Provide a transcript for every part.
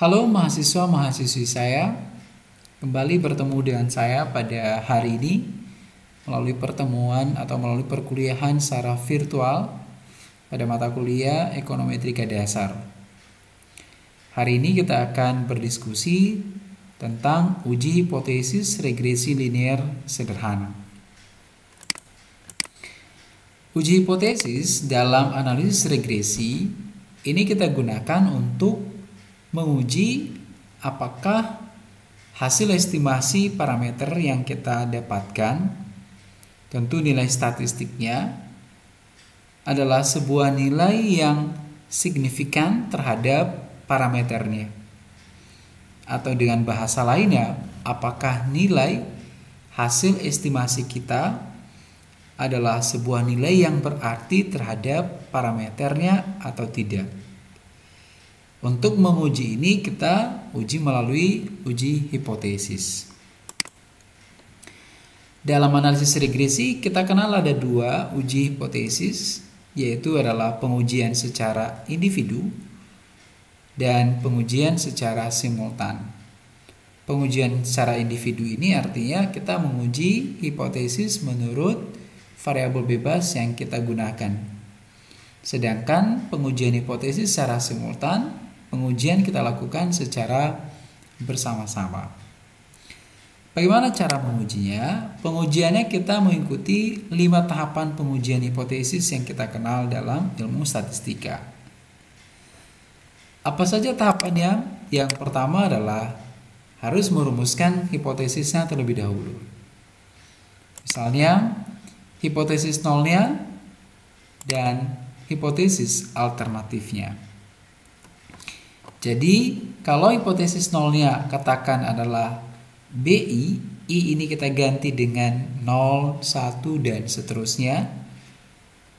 Halo mahasiswa-mahasiswi saya, kembali bertemu dengan saya pada hari ini melalui pertemuan atau melalui perkuliahan secara virtual pada mata kuliah Ekonometrika Dasar. Hari ini kita akan berdiskusi tentang uji hipotesis regresi linear sederhana. Uji hipotesis dalam analisis regresi ini kita gunakan untuk menguji apakah hasil estimasi parameter yang kita dapatkan, tentu nilai statistiknya, adalah sebuah nilai yang signifikan terhadap parameternya. Atau dengan bahasa lainnya, apakah nilai hasil estimasi kita adalah sebuah nilai yang berarti terhadap parameternya atau tidak. Untuk menguji ini kita uji melalui uji hipotesis. Dalam analisis regresi kita kenal ada dua uji hipotesis, yaitu adalah pengujian secara individu dan pengujian secara simultan. Pengujian secara individu ini artinya kita menguji hipotesis menurut variabel bebas yang kita gunakan. Sedangkan pengujian hipotesis secara simultan, pengujian kita lakukan secara bersama-sama. Bagaimana cara mengujinya? Pengujiannya kita mengikuti 5 tahapan pengujian hipotesis yang kita kenal dalam ilmu statistika. Apa saja tahapannya? Yang pertama adalah harus merumuskan hipotesisnya terlebih dahulu. Misalnya, hipotesis nolnya dan hipotesis alternatifnya. Jadi kalau hipotesis nolnya katakan adalah BI, I ini kita ganti dengan 0, 1, dan seterusnya.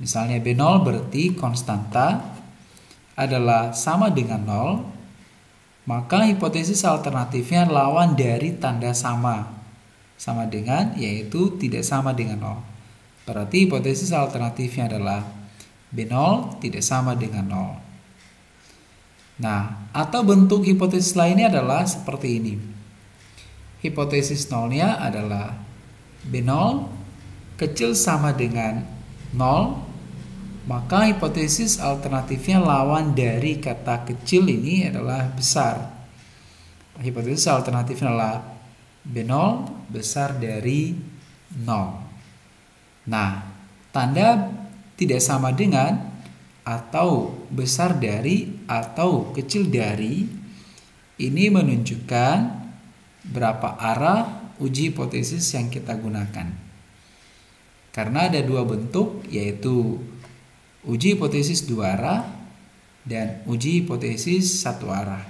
Misalnya B0 berarti konstanta adalah sama dengan 0, maka hipotesis alternatifnya lawan dari tanda sama. Sama dengan yaitu tidak sama dengan 0. Berarti hipotesis alternatifnya adalah B0 tidak sama dengan 0. Nah, atau bentuk hipotesis lainnya adalah seperti ini. Hipotesis nolnya adalah B0 kecil sama dengan 0, maka hipotesis alternatifnya lawan dari kata kecil ini adalah besar. Hipotesis alternatifnya adalah B0 besar dari 0. Nah, tanda tidak sama dengan atau besar dari atau kecil dari ini menunjukkan berapa arah uji hipotesis yang kita gunakan. Karena ada dua bentuk, yaitu uji hipotesis dua arah dan uji hipotesis satu arah.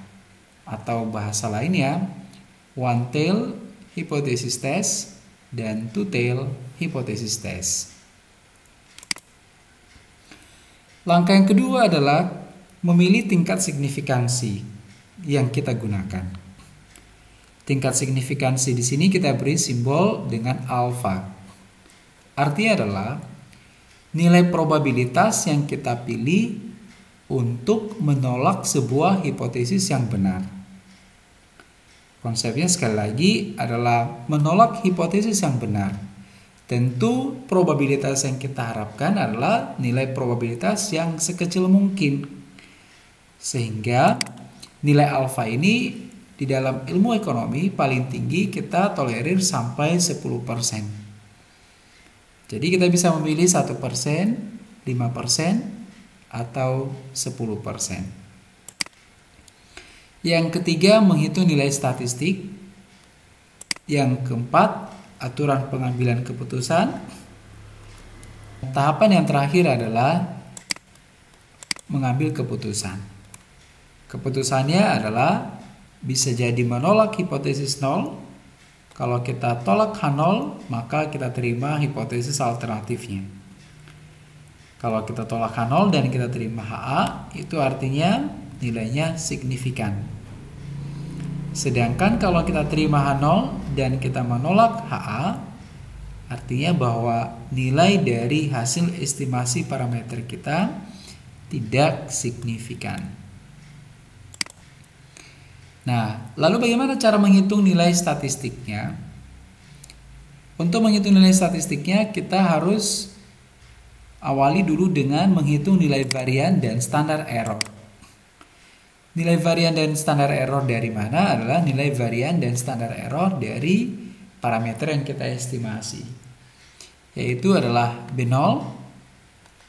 Atau bahasa lainnya, one tail hypothesis test dan two tail hypothesis test. Langkah yang kedua adalah memilih tingkat signifikansi yang kita gunakan. Tingkat signifikansi di sini kita beri simbol dengan alfa. Artinya adalah nilai probabilitas yang kita pilih untuk menolak sebuah hipotesis yang benar. Konsepnya sekali lagi adalah menolak hipotesis yang benar. Tentu probabilitas yang kita harapkan adalah nilai probabilitas yang sekecil mungkin. Sehingga nilai alfa ini di dalam ilmu ekonomi paling tinggi kita tolerir sampai 10%. Jadi kita bisa memilih 1%, 5%, atau 10%. Yang ketiga, menghitung nilai statistik. Yang keempat, aturan pengambilan keputusan. Tahapan yang terakhir adalah mengambil keputusan. Keputusannya adalah bisa jadi menolak hipotesis 0. Kalau kita tolak H0, maka kita terima hipotesis alternatifnya. Kalau kita tolak H0 dan kita terima HA, itu artinya nilainya signifikan. Sedangkan kalau kita terima H0 dan kita menolak HA, artinya bahwa nilai dari hasil estimasi parameter kita tidak signifikan. Nah, lalu bagaimana cara menghitung nilai statistiknya? Untuk menghitung nilai statistiknya, kita harus awali dulu dengan menghitung nilai varian dan standar error. Nilai varian dan standar error dari mana adalah nilai varian dan standar error dari parameter yang kita estimasi, yaitu adalah B0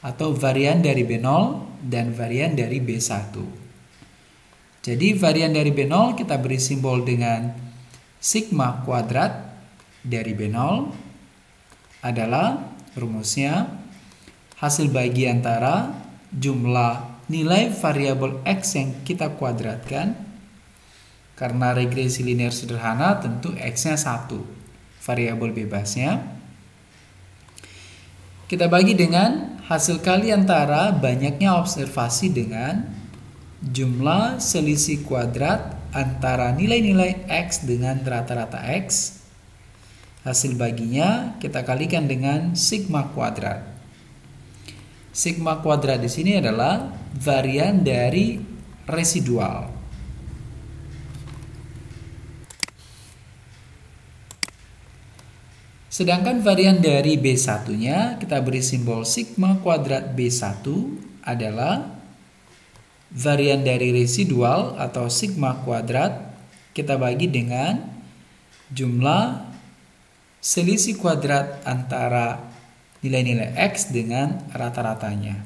atau varian dari B0 dan varian dari B1. Jadi varian dari B0 kita beri simbol dengan sigma kuadrat dari B0 adalah rumusnya hasil bagi antara jumlah nilai variabel X yang kita kuadratkan. Karena regresi linear sederhana tentu X-nya 1, variabel bebasnya. Kita bagi dengan hasil kali antara banyaknya observasi dengan jumlah selisih kuadrat antara nilai-nilai X dengan rata-rata X. Hasil baginya kita kalikan dengan sigma kuadrat. Sigma kuadrat di sini adalah varian dari residual. Sedangkan varian dari B1-nya kita beri simbol sigma kuadrat B1 adalah varian dari residual atau sigma kuadrat kita bagi dengan jumlah selisih kuadrat antara nilai-nilai X dengan rata-ratanya.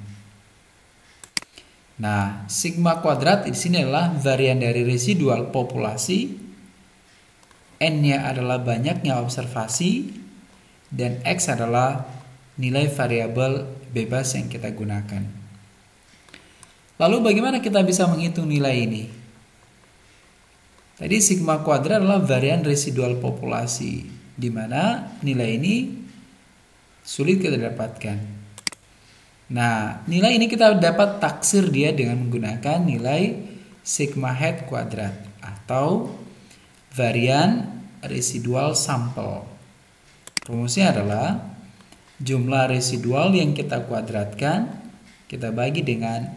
Nah, sigma kuadrat di sini adalah varian dari residual populasi, N-nya adalah banyaknya observasi, dan X adalah nilai variabel bebas yang kita gunakan. Lalu bagaimana kita bisa menghitung nilai ini? Tadi sigma kuadrat adalah varian residual populasi, di mana nilai ini sulit kita dapatkan. Nah, nilai ini kita dapat taksir dia dengan menggunakan nilai sigma head kuadrat atau varian residual sampel. Rumusnya adalah jumlah residual yang kita kuadratkan kita bagi dengan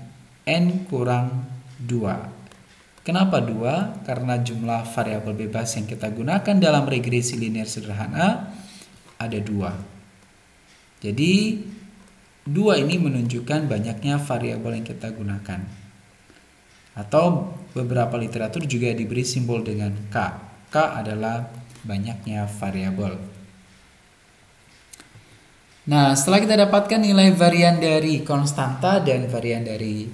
N kurang 2. Kenapa 2? Karena jumlah variabel bebas yang kita gunakan dalam regresi linear sederhana ada 2. Jadi 2 ini menunjukkan banyaknya variabel yang kita gunakan. Atau beberapa literatur juga diberi simbol dengan K. K adalah banyaknya variabel. Nah, setelah kita dapatkan nilai varian dari konstanta dan varian dari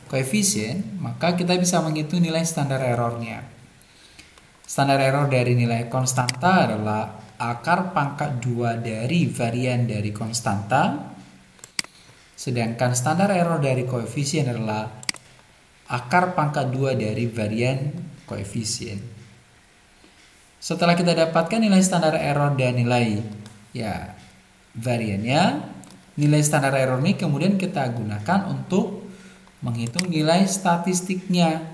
koefisien, maka kita bisa menghitung nilai standar errornya. Standar error dari nilai konstanta adalah akar pangkat 2 dari varian dari konstanta, sedangkan standar error dari koefisien adalah akar pangkat 2 dari varian koefisien. Setelah kita dapatkan nilai standar error dan nilai variannya, nilai standar error ini kemudian kita gunakan untuk menghitung nilai statistiknya.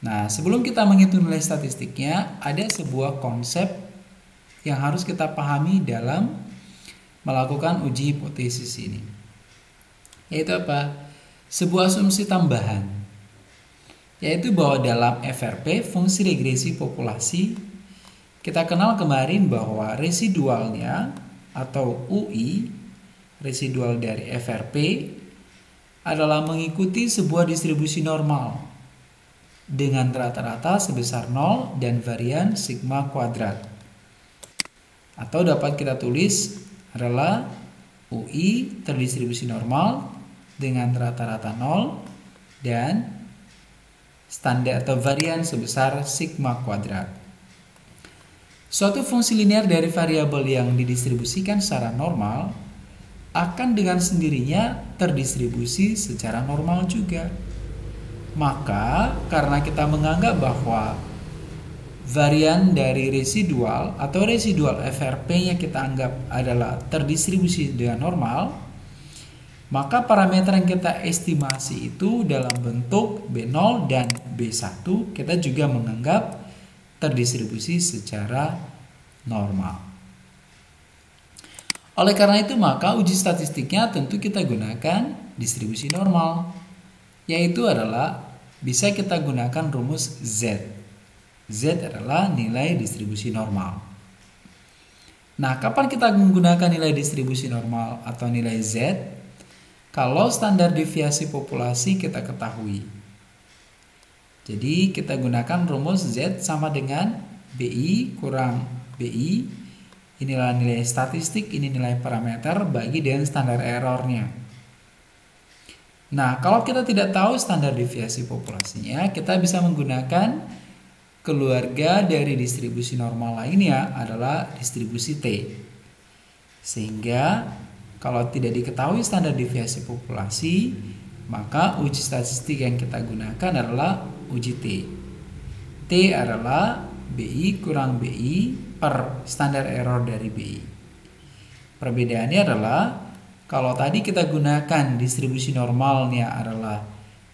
Nah, sebelum kita menghitung nilai statistiknya, ada sebuah konsep yang harus kita pahami dalam melakukan uji hipotesis ini. Yaitu apa? Sebuah asumsi tambahan. Yaitu bahwa dalam FRP, fungsi regresi populasi, kita kenal kemarin bahwa residualnya atau UI, residual dari FRP, adalah mengikuti sebuah distribusi normal dengan rata-rata sebesar 0 dan varian sigma kuadrat. Atau dapat kita tulis adalah UI terdistribusi normal dengan rata-rata 0 dan standar atau varian sebesar sigma kuadrat. Suatu fungsi linear dari variabel yang didistribusikan secara normal akan dengan sendirinya terdistribusi secara normal juga. Maka karena kita menganggap bahwa varian dari residual atau residual FRP-nya kita anggap adalah terdistribusi dengan normal, maka parameter yang kita estimasi itu dalam bentuk B0 dan B1 kita juga menganggap terdistribusi secara normal. Oleh karena itu maka uji statistiknya tentu kita gunakan distribusi normal, yaitu adalah bisa kita gunakan rumus Z. Z adalah nilai distribusi normal. Nah, kapan kita menggunakan nilai distribusi normal atau nilai Z? Kalau standar deviasi populasi kita ketahui. Jadi kita gunakan rumus Z sama dengan BI kurang BI. Inilah nilai statistik, ini nilai parameter bagi dengan standar errornya. Nah, kalau kita tidak tahu standar deviasi populasinya, kita bisa menggunakan keluarga dari distribusi normal lainnya adalah distribusi T. Sehingga kalau tidak diketahui standar deviasi populasi, maka uji statistik yang kita gunakan adalah uji T. T adalah BI kurang BI per standar error dari BI. Perbedaannya adalah kalau tadi kita gunakan distribusi normalnya adalah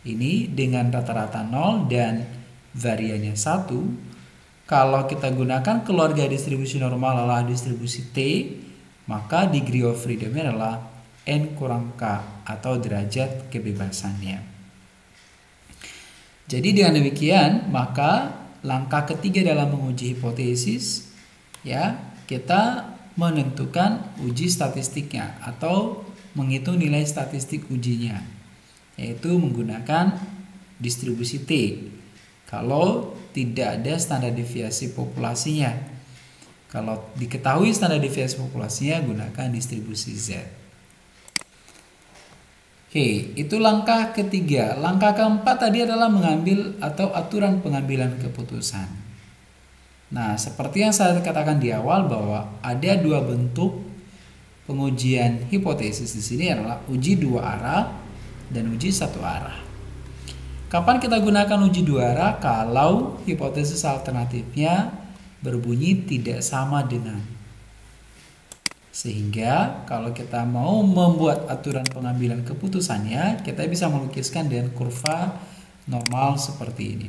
ini dengan rata-rata 0 dan variannya 1. Kalau kita gunakan keluarga distribusi normal adalah distribusi T, maka degree of freedom-nya adalah N kurang K atau derajat kebebasannya. Jadi dengan demikian, maka langkah ketiga dalam menguji hipotesis, ya, kita menentukan uji statistiknya atau menghitung nilai statistik ujinya, yaitu menggunakan distribusi T. Kalau tidak ada standar deviasi populasinya. Kalau diketahui standar deviasi populasinya, gunakan distribusi Z. Oke, itu langkah ketiga. Langkah keempat tadi adalah mengambil atau aturan pengambilan keputusan. Nah, seperti yang saya katakan di awal bahwa ada dua bentuk pengujian hipotesis di sini adalah uji dua arah dan uji satu arah. Kapan kita gunakan uji dua arah? Kalau hipotesis alternatifnya berbunyi tidak sama dengan. Sehingga kalau kita mau membuat aturan pengambilan keputusannya, kita bisa melukiskan dengan kurva normal seperti ini.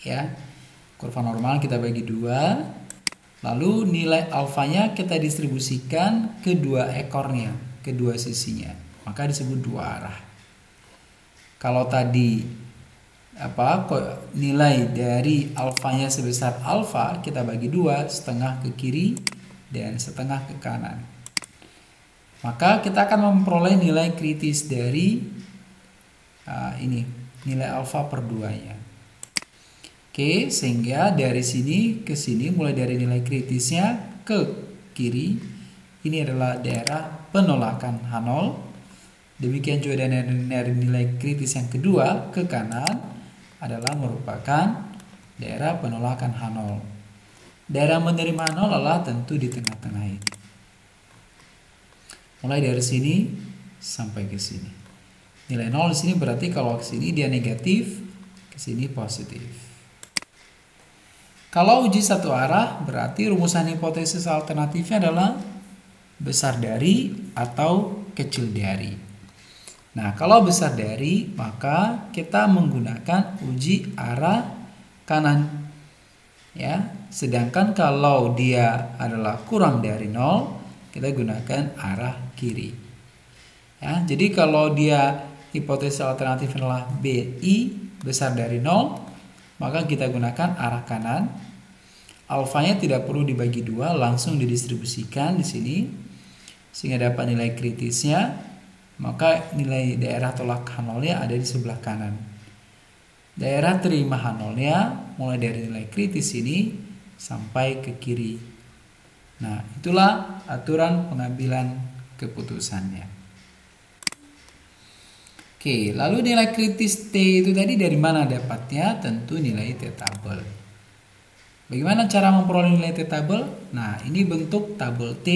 Ya, kurva normal kita bagi dua, lalu nilai alfanya kita distribusikan ke dua ekornya, kedua sisinya, maka disebut dua arah. Kalau tadi nilai dari alfanya sebesar alfa, kita bagi dua, setengah ke kiri dan setengah ke kanan. Maka kita akan memperoleh nilai kritis dari ini, nilai alfa per 2-nya. Oke, sehingga dari sini ke sini, mulai dari nilai kritisnya ke kiri, ini adalah daerah penolakan H0. Demikian juga dari nilai kritis yang kedua ke kanan adalah merupakan daerah penolakan H0. Daerah menerima 0 adalah tentu di tengah-tengah ini. Mulai dari sini sampai ke sini. Nilai 0 di sini berarti kalau ke sini dia negatif, ke sini positif. Kalau uji satu arah berarti rumusan hipotesis alternatifnya adalah besar dari atau kecil dari. Nah, kalau besar dari, maka kita menggunakan uji arah kanan. Ya, sedangkan kalau dia adalah kurang dari 0, kita gunakan arah kiri. Ya, jadi kalau dia hipotesis alternatif adalah BI besar dari 0, maka kita gunakan arah kanan. Alfanya tidak perlu dibagi dua, langsung didistribusikan di sini sehingga dapat nilai kritisnya. Maka nilai daerah tolak H0-nya ada di sebelah kanan. Daerah terima H0-nya mulai dari nilai kritis ini sampai ke kiri. Nah, itulah aturan pengambilan keputusannya. Oke, lalu nilai kritis T itu tadi dari mana dapatnya? Tentu nilai T-tabel. Bagaimana cara memperoleh nilai T-tabel? Nah, ini bentuk tabel T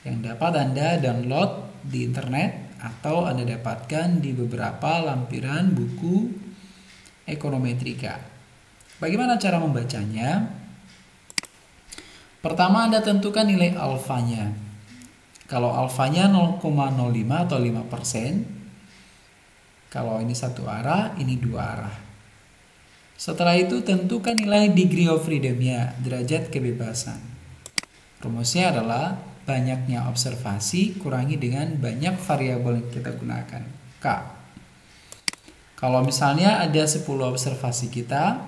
yang dapat Anda download di internet atau Anda dapatkan di beberapa lampiran buku ekonometrika. Bagaimana cara membacanya? Pertama, Anda tentukan nilai alfanya. Kalau alfanya 0,05 atau 5%, kalau ini satu arah, ini dua arah. Setelah itu tentukan nilai degree of freedom-nya, derajat kebebasan. Rumusnya adalah banyaknya observasi kurangi dengan banyak variabel yang kita gunakan, K. Kalau misalnya ada 10 observasi kita,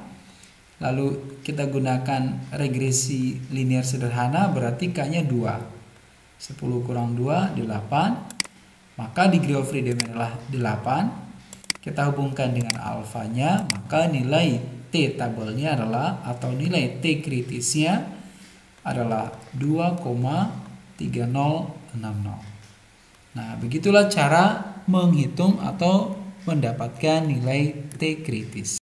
lalu kita gunakan regresi linear sederhana, berarti K-nya 2. 10 kurang 2, 8. Maka degree of freedom adalah 8. Kita hubungkan dengan alfanya, maka nilai T tabelnya adalah, atau nilai T kritisnya adalah 2,3060. Nah, begitulah cara menghitung atau mendapatkan nilai T kritis.